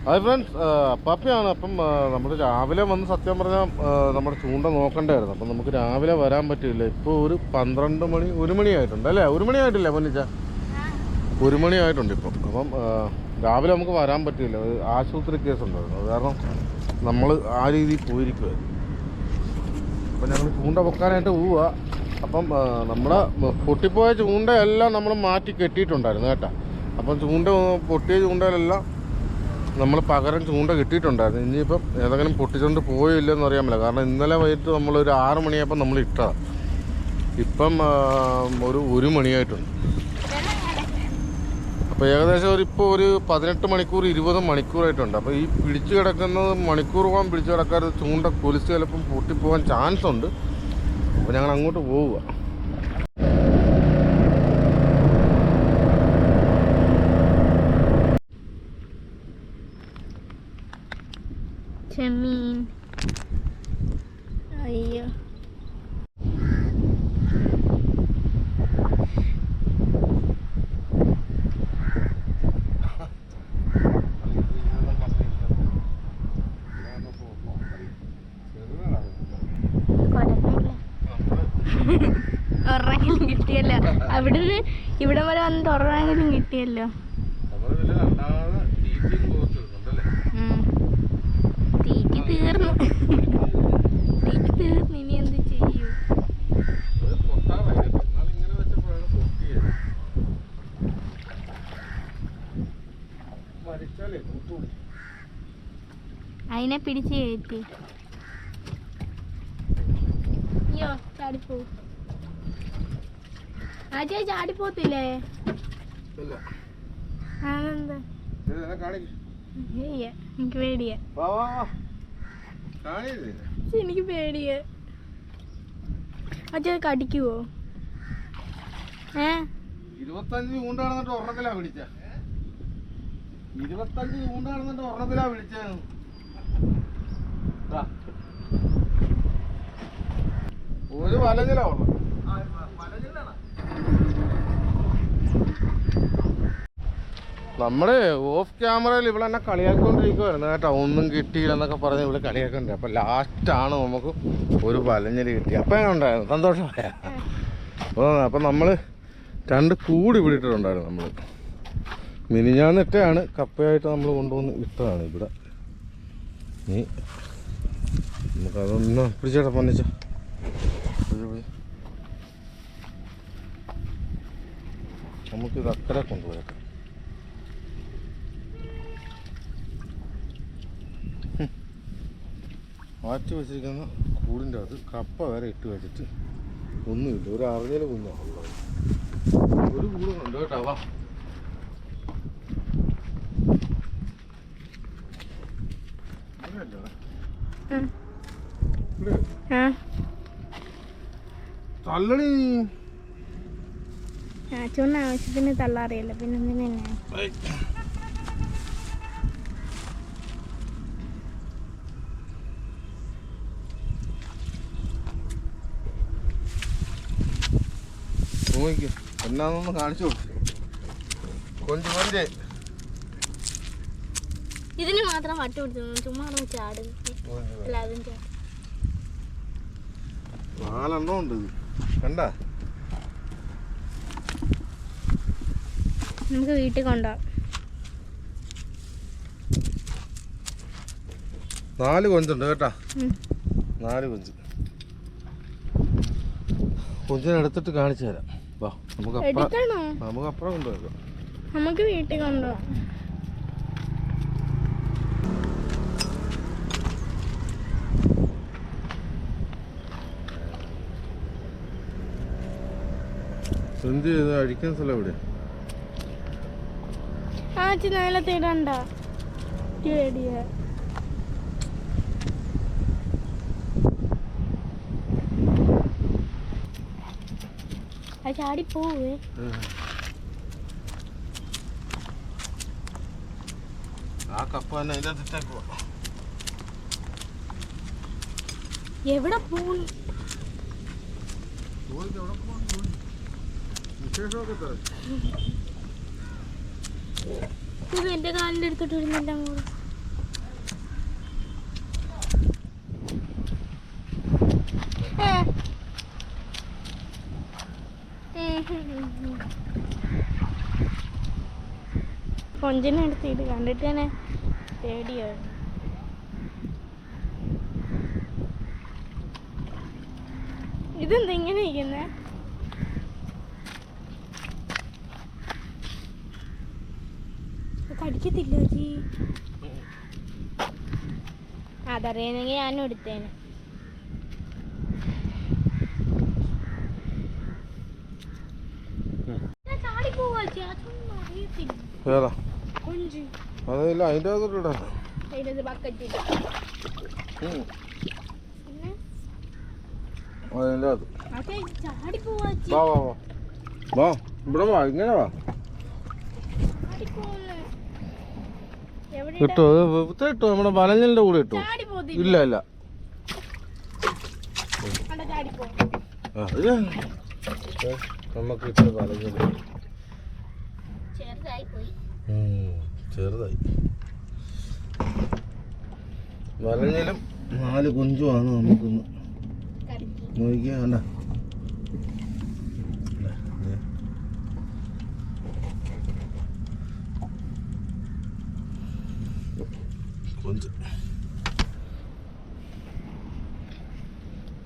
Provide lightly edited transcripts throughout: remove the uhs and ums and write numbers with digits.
Hi friends, പപ്പിയാണ്. അപ്പം നമ്മൾ രാവിലെ വന്ന് സത്യം പറഞ്ഞാൽ നമ്മുടെ ചൂണ്ട നോക്കണ്ടായിരുന്നു. അപ്പം നമുക്ക് രാവിലെ വരാൻ പറ്റില്ല. ഇപ്പോൾ ഒരു 12 മണി 1 മണിയായിട്ടുണ്ട് അല്ലേ? 1 മണിയായിട്ടില്ല പൊന്നിച്ച? 1 മണിയായിട്ടുണ്ട് ഇപ്പം. അപ്പം രാവിലെ നമുക്ക് വരാൻ പറ്റില്ല, ഒരു ആശുപത്രി കേസുണ്ടായിരുന്നു. അത് കാരണം നമ്മൾ ആ രീതിയിൽ പോയിരിക്കുമായിരുന്നു. അപ്പം ഞങ്ങൾ ചൂണ്ട പൊക്കാനായിട്ട് പോവുക. അപ്പം നമ്മുടെ പൊട്ടിപ്പോയ ചൂണ്ടയെല്ലാം നമ്മൾ മാറ്റി കെട്ടിയിട്ടുണ്ടായിരുന്നു കേട്ടോ. അപ്പം പൊട്ടിയ ചൂണ്ടയിലെല്ലാം നമ്മൾ പകരം ചൂണ്ട കിട്ടിയിട്ടുണ്ടായിരുന്നു. ഇനിയിപ്പം ഏതെങ്കിലും പൊട്ടിച്ചുകൊണ്ട് പോയില്ലെന്ന് അറിയാൻ പറ്റില്ല. കാരണം ഇന്നലെ വൈകിട്ട് നമ്മളൊരു 6 മണിയായപ്പോൾ നമ്മൾ ഇട്ടതാണ്. ഇപ്പം ഒരു 1 മണിയായിട്ടുണ്ട്. അപ്പോൾ ഏകദേശം ഇപ്പോൾ ഒരു 18 മണിക്കൂർ 20 മണിക്കൂറായിട്ടുണ്ട്. അപ്പോൾ ഈ പിടിച്ചു കിടക്കുന്നത് മണിക്കൂറോളം പിടിച്ചു കിടക്കാതെ ചൂണ്ട കൊലിച്ച് ചിലപ്പം പൊട്ടിപ്പോകാൻ ചാൻസ് ഉണ്ട്. അപ്പോൾ ഞങ്ങൾ അങ്ങോട്ട് പോവുക. ചെമ്മീൻ, അയ്യോ ഒരെണ്ണെങ്കിലും കിട്ടിയല്ലോ. അവിടുന്ന് ഇവിടെ വരെ വന്നിട്ട് ഒരെണ്ണെങ്കിലും കിട്ടിയല്ലോ. തീർന്നു ഇനി എന്ത് ചെയ്യൂ? അതിനെ പിടിച്ച് കയറ്റി. അയ്യോ ചാടിപ്പോ. ആചാ ചാടിപ്പോത്തില്ലേ? ആണെന്താ എനിക്ക് പേടിയാ. എനിക്ക് പേടിയാ. അച്ഛൻ കടിക്കുവോ? 25 ചൂണ്ട നടന്നിട്ട് ഒരെണ്ണത്തിലാ പിടിച്ച. 25 ചൂണ്ട നടന്നിട്ട് ഒരെണ്ണത്തിലാ പിടിച്ച. ഒരു വലഞ്ഞിലാ ഉള്ളത്. നമ്മുടെ ഓഫ് ക്യാമറയിൽ ഇവിടെ എന്നെ കളിയാക്കിക്കൊണ്ടിരിക്കുവായിരുന്നു കേട്ടോ. ഒന്നും കിട്ടിയില്ലെന്നൊക്കെ പറഞ്ഞ് ഇവിടെ കളിയാക്കണ്ടേ. അപ്പം ലാസ്റ്റാണ് നമുക്ക് ഒരു വലഞ്ഞിൽ കിട്ടി. അപ്പം എങ്ങനെ ഉണ്ടായിരുന്നു? സന്തോഷമായ? അപ്പം നമ്മൾ 2 കൂടി പിടിച്ചിട്ടുണ്ടായിരുന്നു. നമ്മൾ മിനിഞ്ഞാന്നിട്ടാണ് കപ്പയായിട്ട് നമ്മൾ കൊണ്ടുവന്ന് ഇട്ടതാണ് ഇവിടെ. നീ നമുക്കതൊന്ന് പിടിച്ചേട്ടാ പന്നിച്ച. നമുക്കിത് അക്കരെ കൊണ്ടുപോയേക്കാം. മാറ്റി വെച്ചിരിക്കുന്ന കൂടിൻ്റെ അത് കപ്പ വരെ ഇട്ട് വെച്ചിട്ട് ഒന്നുമില്ല. ഒരു അറിഞ്ഞൽ കുഞ്ഞാണ് ഉള്ളത്. ഒരു കൂടുന്നുണ്ട് കേട്ടോ. വാ തള്ളണി. ചൂണ്ട ആവശ്യത്തിന് തള്ളാറിയല്ലോ. പിന്നെ എന്നാന്നൊന്ന് കാണിച്ചു കൊടുത്തു. കൊഞ്ച് ഇതിന് മാത്രം വട്ട കൊടുത്തു. ചുമ്മാ ചാടും. 4 എണ്ണം ഉണ്ട്. കണ്ട, നമുക്ക് വീട്ടിൽ കൊണ്ടുപോകാം. 4 കൊഞ്ചുണ്ട് കേട്ടാ. 4 കൊഞ്ച്. കൊഞ്ചിനെ എടുത്തിട്ട് കാണിച്ചു തരാം. വാ, നമുക്ക് അപ്പുറം കൊണ്ടുപോകാം. നമുക്ക് വീട്ടിൽ കൊണ്ടുപോകാം. എന്ത് ചെയ്ത് അഴിക്കാൻ സ്ഥലം എവിടെ? നല്ല തേടണ്ട. ചാടി പോവേ. ആ കപ്പ തന്നെ അതിൻ്റെ അകത്തേക്ക്. എവിടെ പോകും? ഇത് എന്റെ കാലിന്റെ അടുത്തോട്ട് വരുന്നില്ല. കൊഞ്ചിനെ എടുത്തിട്ട് കണ്ടിട്ട് തന്നെ പേടിയാണ്. ഇതെന്താ ഇങ്ങനെ ഇരിക്കുന്നേ? കടിക്കത്തില്ല ചേച്ചി. അതറിയുന്നെങ്കിൽ ഞാനും എടുത്തേനെ. ഏതാ അതില്ല, അതിൻ്റെ അകത്തോട്ട് അതിൻ്റെ അത് വാ വാ വാ വാ ഇവിടെ വാ, ഇങ്ങനെ വാ. ഇട്ടോ ഇട്ടോ നമ്മുടെ വലഞ്ഞലിൻ്റെ കൂടെ ഇട്ടോ. ഇല്ല ഇല്ല നമുക്ക് ഇത്ര വലഞ്ഞൽ ചെറുതായി. വലഞ്ഞലും 4 കുഞ്ചുമാണ് നമുക്കൊന്ന് നോക്കിയാ കണ്ട. കൊഞ്ച്.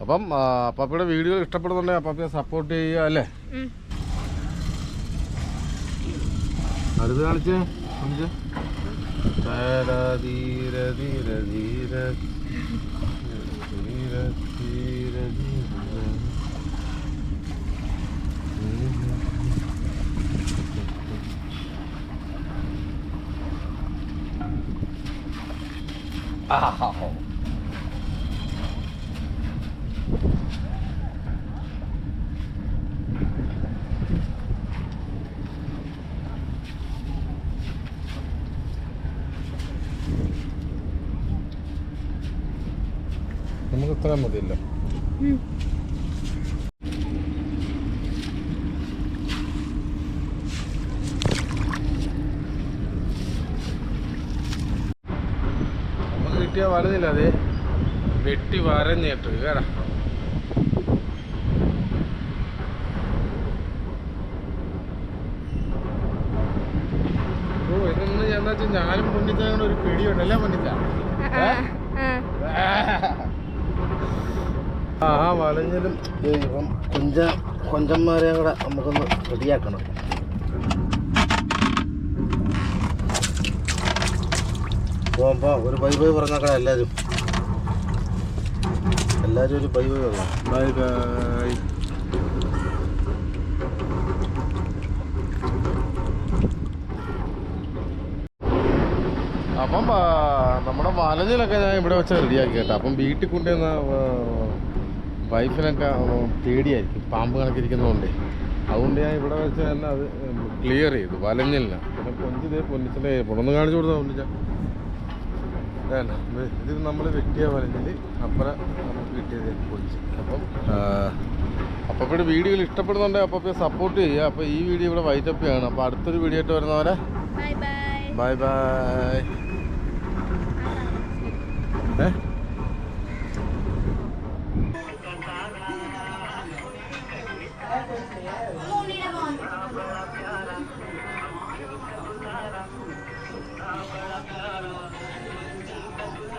അപ്പം അപ്പാപ്പയുടെ വീഡിയോ ഇഷ്ടപ്പെടുന്നുണ്ടെങ്കിൽ അപ്പാപ്പയെ സപ്പോർട്ട് ചെയ്യുക അല്ലേ? അടുത്ത് കാണിച്ചേ കാണിച്ചേ. ധീര ധീര ധീര ധീര ധീര ധീര. നമുക്ക് ഇത്ര മതിയല്ലോ. നമുക്ക് കിട്ടിയ വലുതില്ല, അതെ വെട്ടി വരഞ്ഞിട്ട് കേടാ. ഓ ഇതൊന്നും എന്താ വെച്ചാൽ ഞാനും പൊന്നിച്ചാൽ ഒരു പിടിയുണ്ടല്ലേ പൊന്നിച്ച. ആ വലഞ്ഞലും ഇപ്പം കൊഞ്ചന്മാരെ കൂടെ നമുക്കൊന്ന് റെഡിയാക്കണം. പോകുമ്പോൾ ഒരു ബൈ ബൈ പറഞ്ഞാൽ എല്ലാവരും ഒരു ബൈ ബൈ പറയാം. Bye bye. അപ്പം നമ്മുടെ വലഞ്ഞിലൊക്കെ ഞാൻ ഇവിടെ വെച്ച് റെഡിയാക്കി കേട്ടോ. അപ്പം വീട്ടിൽ കൊണ്ടുവന്ന വൈഫിനൊക്കെ പേടിയായിരിക്കും പാമ്പ് കണക്കിരിക്കുന്നതുകൊണ്ടേ, അതുകൊണ്ട് ഞാൻ ഇവിടെ വെച്ച് തന്നെ അത് ക്ലിയർ ചെയ്തു വലഞ്ഞില്ല. പിന്നെ കൊഞ്ചിതേ പൊന്നിച്ചിട്ടേ പുറന്ന് കാണിച്ചു കൊടുത്താൽ പൊന്നിച്ചാൽ ഇത് നമ്മൾ വെട്ടിയ വലഞ്ഞിൽ അപ്പുറം നമുക്ക് കിട്ടിയത് കൊഞ്ച്. അപ്പം അപ്പയുടെ വീഡിയോകൾ ഇഷ്ടപ്പെടുന്നുണ്ടെങ്കിൽ അപ്പയെ സപ്പോർട്ട് ചെയ്യുക. അപ്പോൾ ഈ വീഡിയോ ഇവിടെ വൈറ്റപ്പ് ചെയ്യണം. അപ്പോൾ അടുത്തൊരു വീഡിയോ ആയിട്ട് വരുന്നവരെ ബൈ ബൈ.